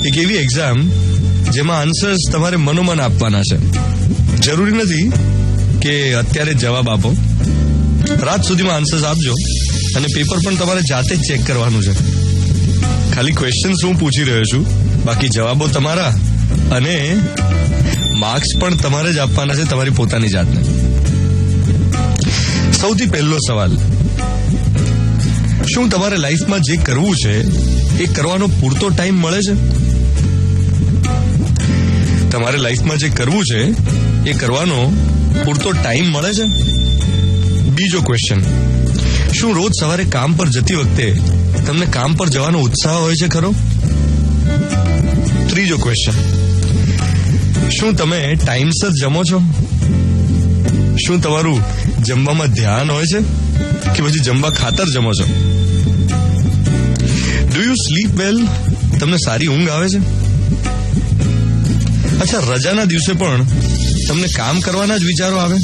એક એવી એક્ઝામ જેમાં આન્સર્સ તમારે મનોમન આપવાના છે. જરૂરી નથી કે અત્યારે જવાબ આપો. રાત સુધીમાં આન્સર્સ આપજો અને પેપર પણ તમારે જાતે જ ચેક કરવાનું છે. ખાલી ક્વેશ્ચન્સ હું પૂછી રહ્યો છું, બાકી જવાબો તમારા અને માર્ક્સ પણ તમારે જ આપવાના છે તમારી પોતાની જાતને. સૌથી પહેલો સવાલ, શું તમારે લાઈફમાં જે કરવું છે એ કરવાનો પૂરતો ટાઈમ મળે છે? તમારે લાઈફમાં જે કરવું છે એ કરવાનો પૂરતો ટાઈમ મળે છે? બીજો ક્વેશ્ચન, શું રોજ સવારે કામ પર જતી વખતે તમને કામ પર જવાનો ઉત્સાહ હોય છે ખરો? ત્રીજો ક્વેશ્ચન, શું તમે ટાઈમસર જમો છો? શું તમારું જમવામાં ધ્યાન હોય છે કે પછી જમવા ખાતર જમો છો? ડુ યુ સ્લીપ વેલ? તમને સારી ઊંઘ આવે છે? અચ્છા, રજાના દિવસે પણ તમને કામ કરવાના જ વિચારો આવે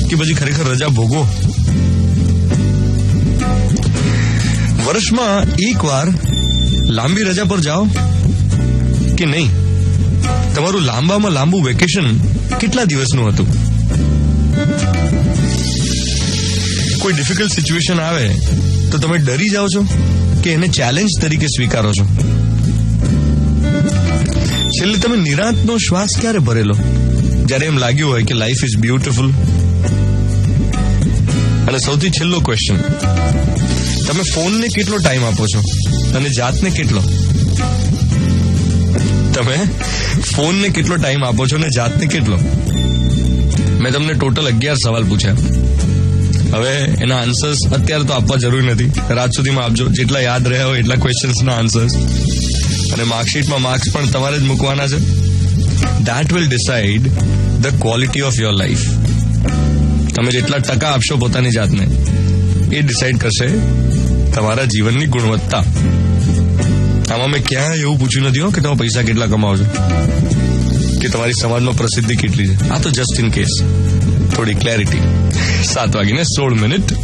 કે પછી ખરેખર રજા ભોગવો? વર્ષમાં એક વાર લાંબી રજા પર જાઓ કે નહીં? તમારું લાંબામાં લાંબુ વેકેશન કેટલા દિવસનું હતું? કોઈ ડિફિકલ્ટ સિચ્યુએશન આવે તો તમે ડરી જાઓ છો કે એને ચેલેન્જ તરીકે સ્વીકારો છો? છેલ્લે તમે નિરાંતનો શ્વાસ ક્યારે ભરેલો, જ્યારે એમ લાગ્યું હોય કે લાઈફ ઇઝ બ્યુટીફુલ? અને સૌથી છેલ્લો ક્વેશ્ચન, તમે ફોનને કેટલો ટાઈમ આપો છો અને જાતને કેટલો? તમે ફોનને કેટલો ટાઈમ આપો છો અને જાતને કેટલો? મેં તમને ટોટલ 11 સવાલ પૂછ્યા. હવે એના આન્સર્સ અત્યારે તો આપવા જરૂર નથી, રાત સુધીમાં આપજો. જેટલા યાદ રહ્યા હોય એટલા ક્વેશ્ચન્સના આન્સર્સ. અને માર્કશીટમાં માર્ક્સ પણ તમારે જ મૂકવાના છે. That will decide the quality of your life. તમે જેટલા ટકા આપશો પોતાની જાતને એ ડિસાઇડ કરશે તમારા જીવનની ગુણવત્તા. આમાં મેં ક્યાં એવું પૂછ્યું નથી કે તમે પૈસા કેટલા કમાવો છો કે તમારી સમાજમાં પ્રસિદ્ધિ કેટલી છે. આ તો જસ્ટ ઇન કેસ, થોડી ક્લેરિટી. 7:16